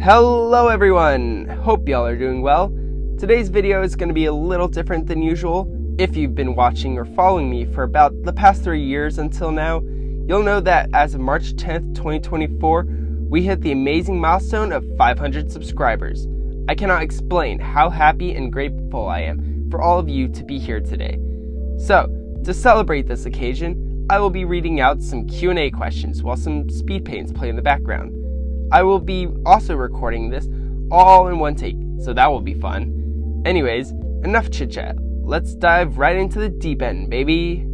Hello everyone! Hope y'all are doing well. Today's video is going to be a little different than usual. If you've been watching or following me for about the past 3 years until now, you'll know that as of March 10th, 2024, we hit the amazing milestone of 500 subscribers. I cannot explain how happy and grateful I am for all of you to be here today. So, to celebrate this occasion, I will be reading out some Q&A questions while some speed paints play in the background. I will be also recording this all in one take, so that will be fun. Anyways, enough chit-chat. Let's dive right into the deep end, baby.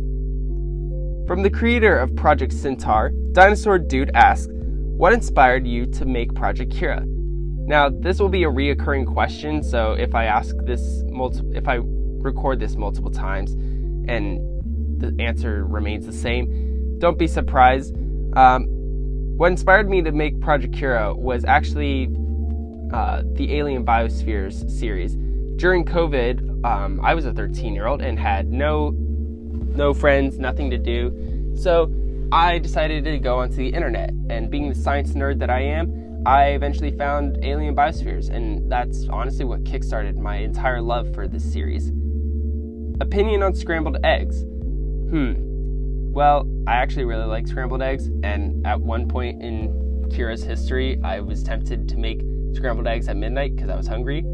From the creator of Project Centaur, Dinosaur Dude asks, what inspired you to make Project Kira? Now, this will be a reoccurring question, so if I record this multiple times and the answer remains the same, don't be surprised. What inspired me to make Project Kira was actually the Alien Biospheres series. During COVID, I was a 13-year-old and had no friends, nothing to do. So I decided to go onto the internet, and being the science nerd that I am, I eventually found Alien Biospheres, and that's honestly what kickstarted my entire love for this series. Opinion on scrambled eggs. Well, I actually really like scrambled eggs, and at one point in Kira's history, I was tempted to make scrambled eggs at midnight because I was hungry.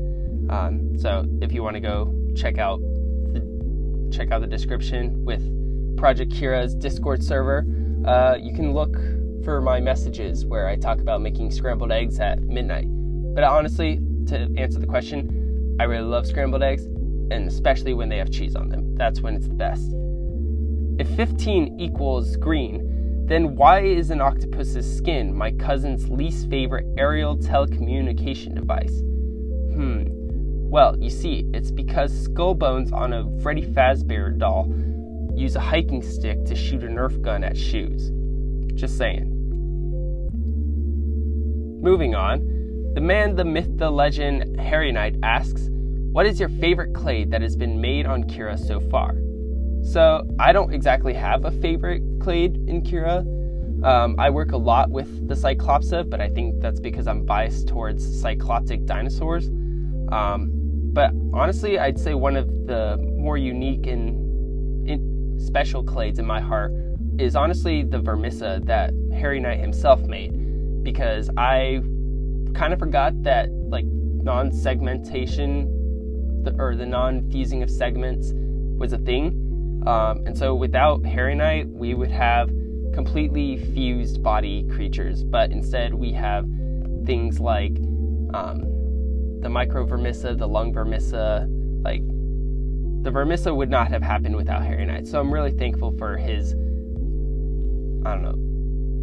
So if you want to go check out the description with Project Kira's Discord server, you can look for my messages where I talk about making scrambled eggs at midnight. But honestly, to answer the question, I really love scrambled eggs, and especially when they have cheese on them. That's when it's the best. If 15 equals green, then why is an octopus's skin my cousin's least favorite aerial telecommunication device? Well, you see, it's because skull bones on a Freddy Fazbear doll use a hiking stick to shoot a Nerf gun at shoes. Just saying. Moving on, the man, the myth, the legend, Harry Knight asks, what is your favorite clay that has been made on Kira so far? So, I don't exactly have a favorite clade in Kira. I work a lot with the Cyclopsa, but I think that's because I'm biased towards cycloptic dinosaurs. But honestly, I'd say one of the more unique and special clades in my heart is honestly the Vermissa that Harry Knight himself made, because I kind of forgot that non-segmentation or the non-fusing of segments was a thing. And so without Harry Knight, we would have completely fused body creatures, but instead we have things like the micro Vermissa, the lung Vermissa. The Vermissa would not have happened without Harry Knight. So I'm really thankful for his,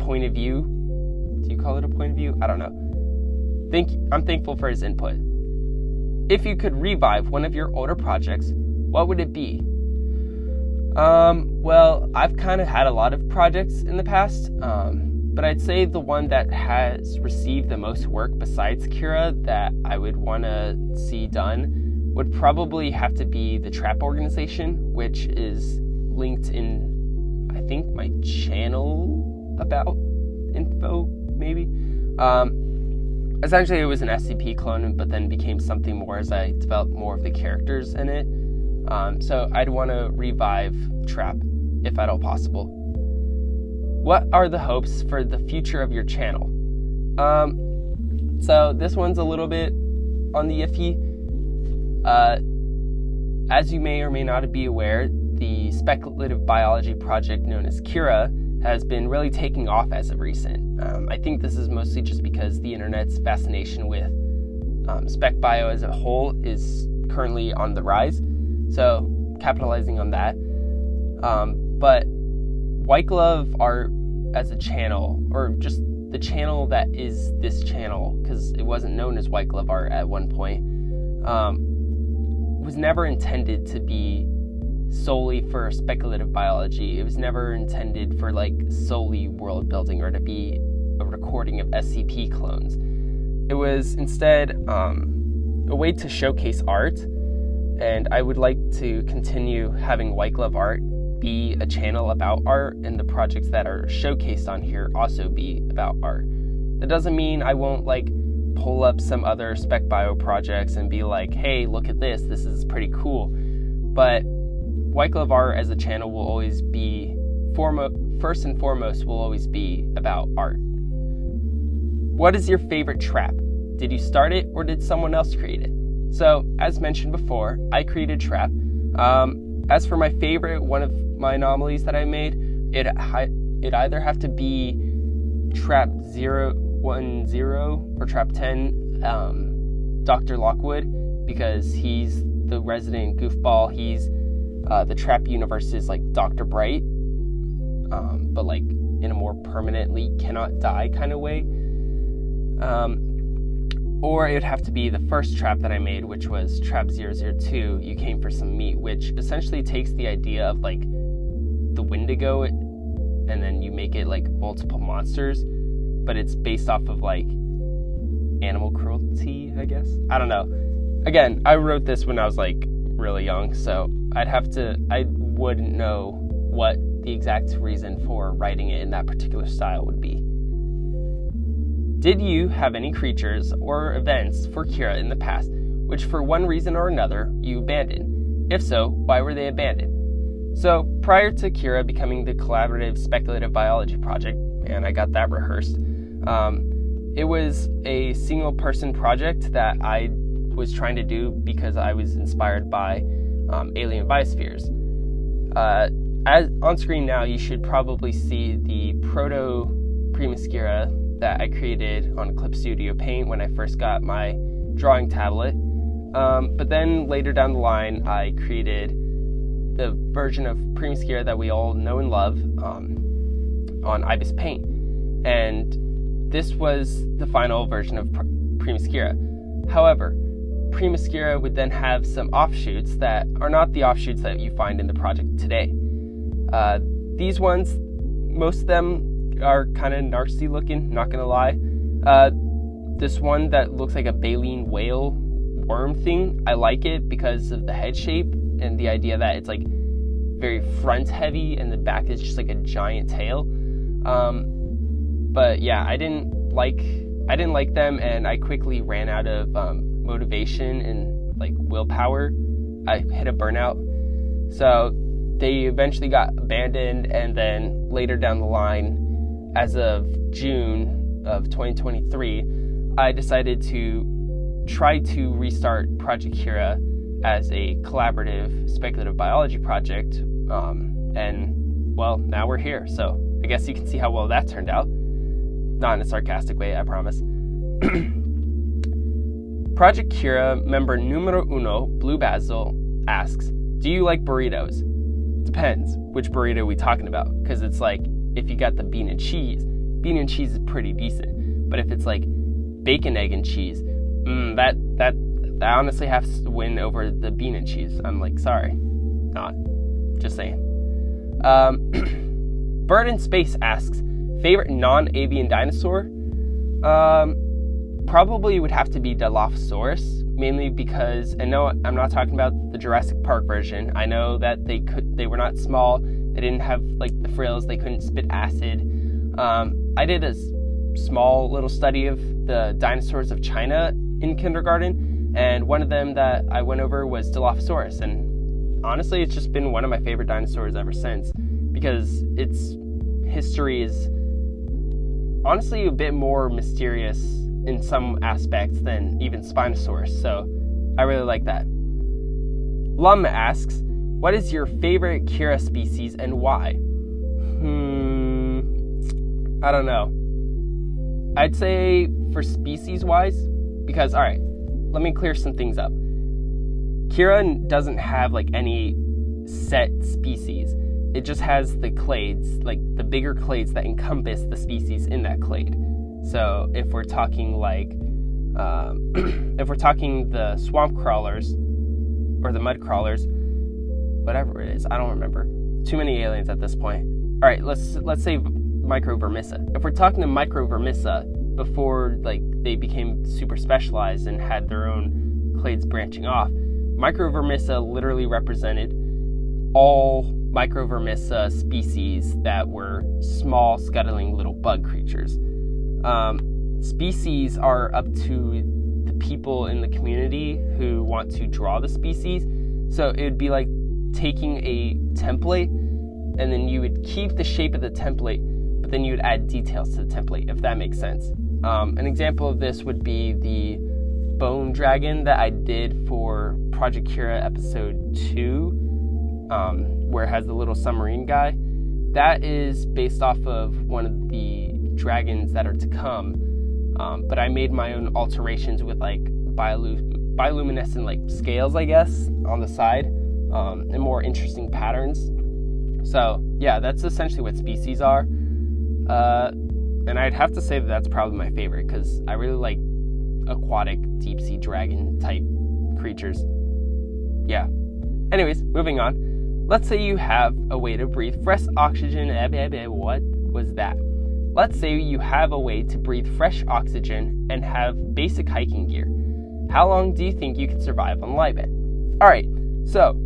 point of view. Do you call it a point of view? I don't know. I'm thankful for his input. If you could revive one of your older projects, what would it be? Well, I've kind of had a lot of projects in the past, but I'd say the one that has received the most work besides Kira that I would want to see done would probably have to be the Trap organization, which is linked in, I think, my channel about info, maybe. Essentially, it was an SCP clone, but then became something more as I developed more of the characters in it. So I'd want to revive Trap, if at all possible. What are the hopes for the future of your channel? So this one's a little bit on the iffy. As you may or may not be aware, the speculative biology project known as Kira has been really taking off as of recent. I think this is mostly just because the internet's fascination with spec bio as a whole is currently on the rise. So, capitalizing on that. But WhiteGlove art as a channel, or just the channel that is this channel, because it wasn't known as WhiteGlove art at one point, was never intended to be solely for speculative biology. It was never intended for solely world building or to be a recording of SCP clones. It was instead a way to showcase art. And I would like to continue having WhiteGlove art be a channel about art, and the projects that are showcased on here also be about art. That doesn't mean I won't pull up some other spec bio projects and be like, hey, look at this is pretty cool. But WhiteGlove art as a channel will always be first and foremost will always be about art. What is your favorite trap? Did you start it or did someone else create it? So, as mentioned before, I created trap. As for my favorite, one of my anomalies that I made, it either have to be trap 010 or trap 10, Dr. Lockwood, because he's the resident goofball. He's the trap universe is like Dr. Bright, but like in a more permanently cannot die kind of way. Or it would have to be the first trap that I made, which was trap 002, you came for some meat, which essentially takes the idea of like the Wendigo and then you make it like multiple monsters, but it's based off of like animal cruelty, I guess. I don't know. Again, I wrote this when I was like really young, so I wouldn't know what the exact reason for writing it in that particular style would be. Did you have any creatures or events for Kira in the past, which for one reason or another you abandoned? If so, why were they abandoned? So, prior to Kira becoming the collaborative speculative biology project, and I got that rehearsed, it was a single person project that I was trying to do because I was inspired by alien biospheres. As on screen now, you should probably see the proto Primascira that I created on Clip Studio Paint when I first got my drawing tablet. But then later down the line, I created the version of Primascira that we all know and love on Ibis Paint. And this was the final version of Primascira. However, Primascira would then have some offshoots that are not the offshoots that you find in the project today. These ones, most of them are kind of narcy looking, not gonna lie. This one that looks like a baleen whale worm thing, I like it because of the head shape and the idea that it's like very front heavy and the back is just like a giant tail. But yeah, I didn't like them, and I quickly ran out of motivation and like willpower. I hit a burnout, so they eventually got abandoned. And then later down the line, as of June of 2023, I decided to try to restart Project Kira as a collaborative speculative biology project, and well, now we're here. So I guess you can see how well that turned out. Not in a sarcastic way, I promise. Project Kira member numero uno, Blue Basil, asks, do you like burritos? Depends which burrito we talking about, because it's like, if you got the bean and cheese is pretty decent. But if it's like bacon, egg, and cheese, that honestly has to win over the bean and cheese. I'm like, sorry, not just saying. Bird in Space asks, favorite non-avian dinosaur? Probably would have to be Dilophosaurus, mainly because, and no, I'm not talking about the Jurassic Park version. I know that they were not small. They didn't have like the frills. They couldn't spit acid. I did a small little study of the dinosaurs of China in kindergarten, and one of them that I went over was Dilophosaurus. And honestly, it's just been one of my favorite dinosaurs ever since, because its history is honestly a bit more mysterious in some aspects than even Spinosaurus. So I really like that. Lum asks, what is your favorite Kira species and why? I don't know. I'd say for species-wise, because, alright, let me clear some things up. Kira doesn't have, like, any set species. It just has the clades, like, the bigger clades that encompass the species in that clade. So, if we're talking, like, if we're talking the swamp crawlers, or the mud crawlers, whatever it is, I don't remember. Too many aliens at this point. Alright, let's say Microvermissa. If we're talking to Microvermissa before like they became super specialized and had their own clades branching off, Microvermissa literally represented all Microvermissa species that were small, scuttling little bug creatures. species are up to the people in the community who want to draw the species. So it would be like taking a template, and then you would keep the shape of the template, but then you would add details to the template, if that makes sense. An example of this would be the bone dragon that I did for Project Kira episode 2, where it has the little submarine guy. That is based off of one of the dragons that are to come, but I made my own alterations with like bioluminescent like scales, I guess, on the side, and more interesting patterns. So yeah, that's essentially what species are, and I'd have to say that that's probably my favorite, because I really like aquatic deep sea dragon type creatures. Yeah. Anyways, moving on. Let's say you have a way to breathe fresh oxygen. What was that? Let's say you have a way to breathe fresh oxygen and have basic hiking gear. How long do you think you could survive on Liban? Alright, so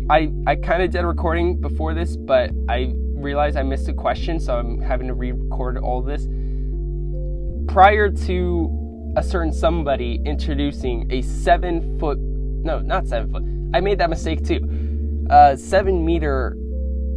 I kind of did a recording before this, but I realized I missed a question, so I'm having to re-record all this. Prior to a certain somebody introducing a 7 foot, no, not 7 foot, I made that mistake too, 7 meter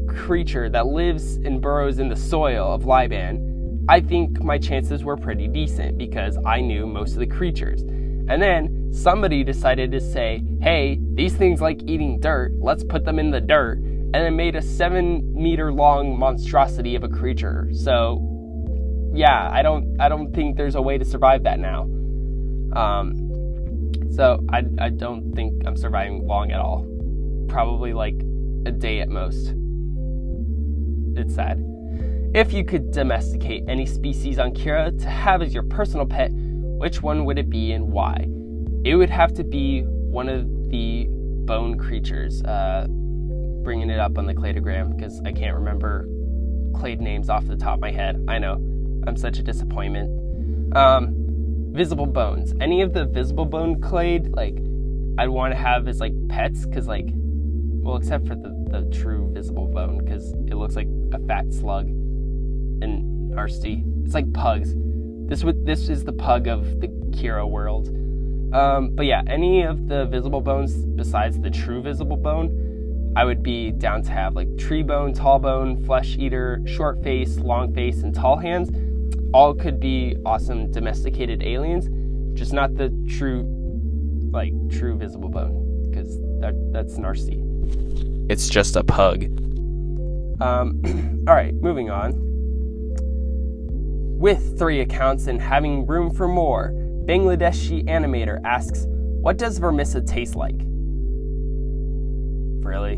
creature that lives and burrows in the soil of Liban, I think my chances were pretty decent because I knew most of the creatures. And then somebody decided to say, hey, these things like eating dirt, let's put them in the dirt, and then made a 7 meter long monstrosity of a creature. So yeah, I don't think there's a way to survive that now. So I don't think I'm surviving long at all. Probably like a day at most. It's sad. If you could domesticate any species on Kira to have as your personal pet, which one would it be and why? It would have to be one of the bone creatures. Bringing it up on the cladogram because I can't remember clade names off the top of my head. I know, I'm such a disappointment. Visible bones. Any of the visible bone clade, like, I'd want to have as like pets, because like, well, except for the true visible bone, because it looks like a fat slug and nasty. It's like pugs. This is the pug of the Kira world. But yeah, any of the visible bones besides the true visible bone, I would be down to have like tree bone, tall bone, flesh eater, short face, long face, and tall hands. All could be awesome domesticated aliens, just not the true visible bone, because that's nasty. It's just a pug. Alright, moving on. With 3 accounts and having room for more, Bangladeshi animator asks, what does vermissa taste like? Really?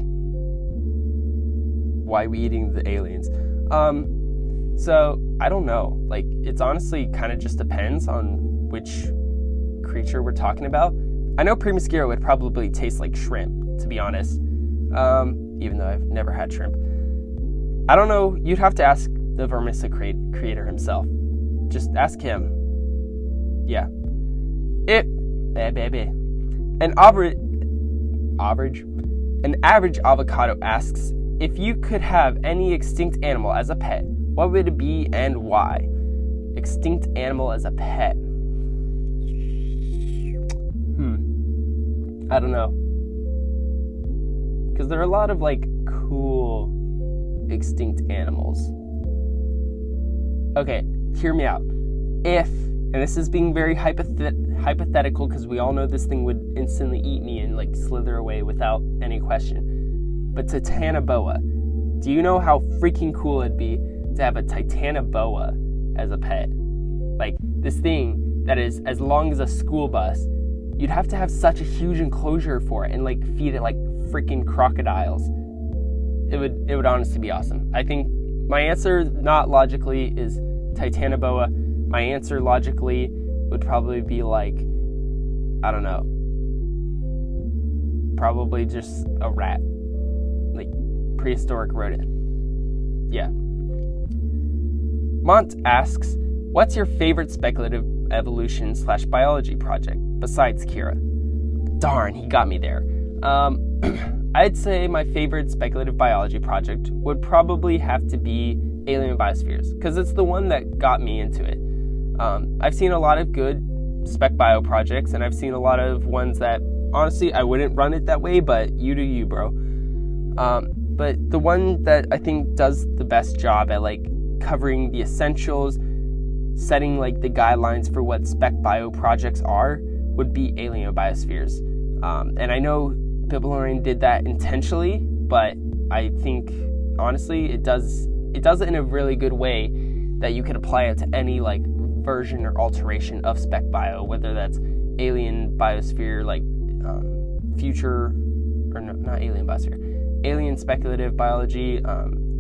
Why are we eating the aliens? So, I don't know. Like, it's honestly kind of just depends on which creature we're talking about. I know Primuscira would probably taste like shrimp, to be honest. Even though I've never had shrimp. I don't know. You'd have to ask the vermissa creator himself. Just ask him. Yeah. An average avocado asks, if you could have any extinct animal as a pet, what would it be and why? Extinct animal as a pet. I don't know. Because there are a lot of like cool extinct animals. Okay, hear me out. If, and this is being very hypothetical because we all know this thing would instantly eat me and like slither away without any question. But Titanoboa, do you know how freaking cool it'd be to have a Titanoboa as a pet? Like this thing that is as long as a school bus. You'd have to have such a huge enclosure for it and like feed it like freaking crocodiles. It would honestly be awesome. I think my answer, not logically, is Titanoboa. My answer logically would probably be like, I don't know, probably just a rat, like prehistoric rodent. Yeah. Mont asks, what's your favorite speculative evolution / biology project besides Kira? Darn, he got me there. I'd say my favorite speculative biology project would probably have to be Alien Biospheres, because it's the one that got me into it. I've seen a lot of good spec bio projects, and I've seen a lot of ones that honestly I wouldn't run it that way, but you do you, bro. But the one that I think does the best job at like covering the essentials, setting like the guidelines for what spec bio projects are, would be Alien Biospheres. And I know Bibliorian did that intentionally, but I think honestly it does it in a really good way that you can apply it to any like version or alteration of spec bio, whether that's alien biosphere, like future, or no, not alien biosphere, alien speculative biology,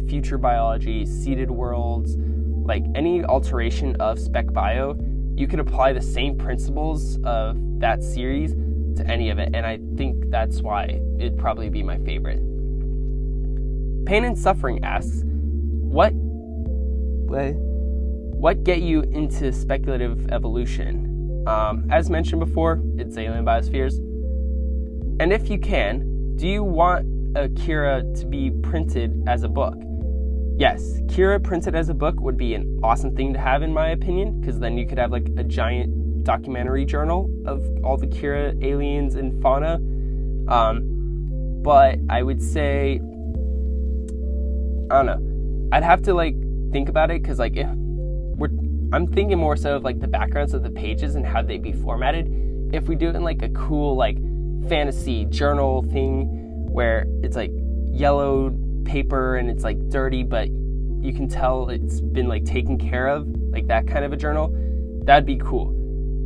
future biology, seeded worlds, like any alteration of spec bio, you can apply the same principles of that series to any of it, and I think that's why it'd probably be my favorite. Pain and Suffering asks, what get you into speculative evolution? As mentioned before, it's Alien Biospheres. And if you can, do you want Kira to be printed as a book? Yes, Kira printed as a book would be an awesome thing to have in my opinion, because then you could have like a giant documentary journal of all the Kira aliens and fauna. But I would say, I don't know, I'd have to like think about it, because like I'm thinking more so of like the backgrounds of the pages and how they'd be formatted. If we do it in like a cool like fantasy journal thing where it's like yellow paper and it's like dirty, but you can tell it's been like taken care of, like that kind of a journal, that'd be cool.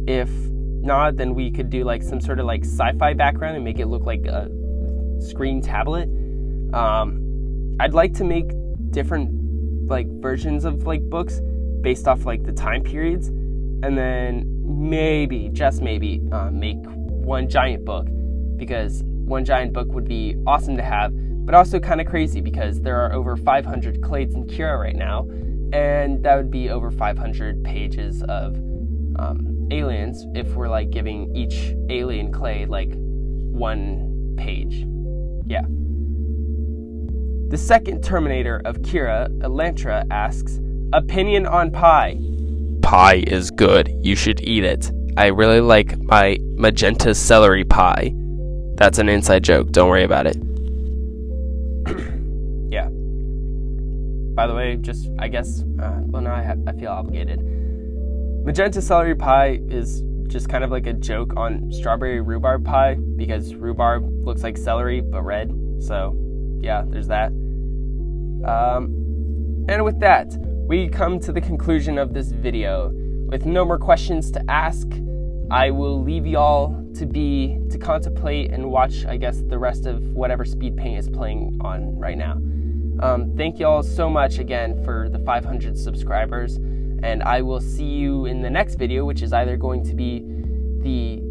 If not, then we could do like some sort of like sci-fi background and make it look like a screen tablet. I'd like to make different like versions of like books based off like the time periods, and then maybe, just maybe, make one giant book, because one giant book would be awesome to have, but also kind of crazy because there are over 500 clades in Kira right now, and that would be over 500 pages of aliens if we're like giving each alien clade like one page. Yeah. The second Terminator of Kira, Elantra, asks, opinion on pie. Pie is good. You should eat it. I really like my magenta celery pie. That's an inside joke. Don't worry about it. Yeah. By the way, just, I guess, well, now I feel obligated. Magenta celery pie is just kind of like a joke on strawberry rhubarb pie, because rhubarb looks like celery, but red. So, yeah, there's that. And with that, we come to the conclusion of this video. With no more questions to ask, I will leave y'all to contemplate and watch, I guess, the rest of whatever Speed Paint is playing on right now. Thank y'all so much again for the 500 subscribers, and I will see you in the next video, which is either going to be the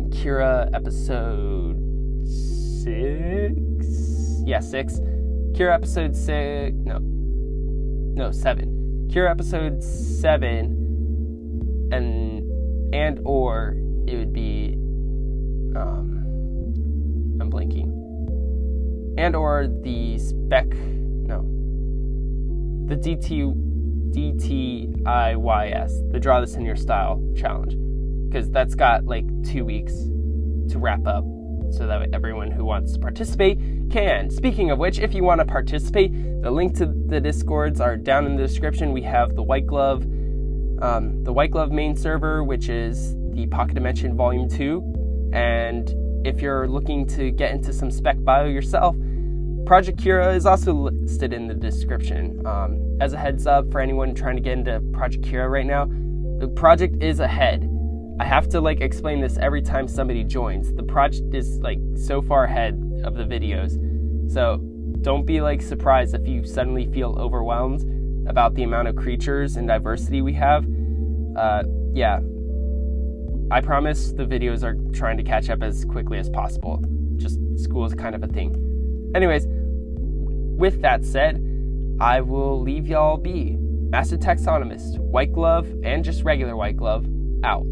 Kira episode 6? Yeah, 6. Kira episode 6, no, 7. Kira episode 7, and or it would be, I'm blanking. And or the DTIYS, the Draw This in Your Style challenge, because that's got like 2 weeks to wrap up, so that everyone who wants to participate can. Speaking of which, if you want to participate, the link to the Discords are down in the description. We have the WhiteGlove main server, which is the Pocket Dimension Volume 2, and if you're looking to get into some spec bio yourself, Project Kira is also listed in the description. As a heads up for anyone trying to get into Project Kira right now, the project is ahead. I have to like explain this every time somebody joins. The project is like so far ahead of the videos, so don't be like surprised if you suddenly feel overwhelmed about the amount of creatures and diversity we have. Yeah, I promise the videos are trying to catch up as quickly as possible. Just school is kind of a thing. Anyways, with that said, I will leave y'all be. Master Taxonomist, WhiteGlove, and just regular WhiteGlove, out.